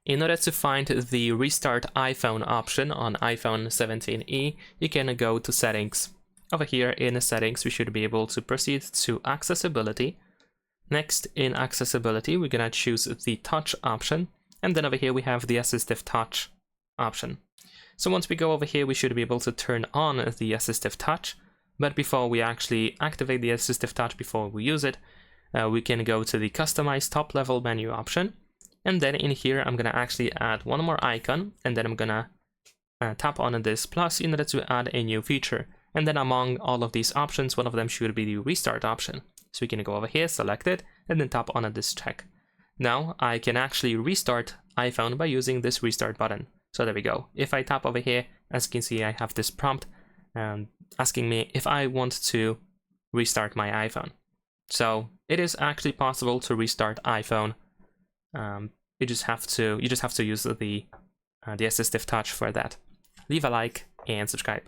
In order to find the Restart iPhone option on iPhone 17e, you can go to Settings. Over here in Settings, we should be able to proceed to Accessibility. Next, in Accessibility, we're gonna choose the Touch option, and then over here we have the Assistive Touch option. So once we go over here, we should be able to turn on the Assistive Touch, but before we actually activate the Assistive Touch, before we use it, we can go to the Customize Top Level menu option. And then in here, I'm gonna actually add one more icon, and then I'm gonna tap on this plus in order to add a new feature. And then among all of these options, one of them should be the restart option. So we can go over here, select it, and then tap on this check. Now I can actually restart iPhone by using this restart button. So there we go. If I tap over here, as you can see, I have this prompt asking me if I want to restart my iPhone. So it is actually possible to restart iPhone. You just have to use the assistive touch for that. Leave a like and subscribe.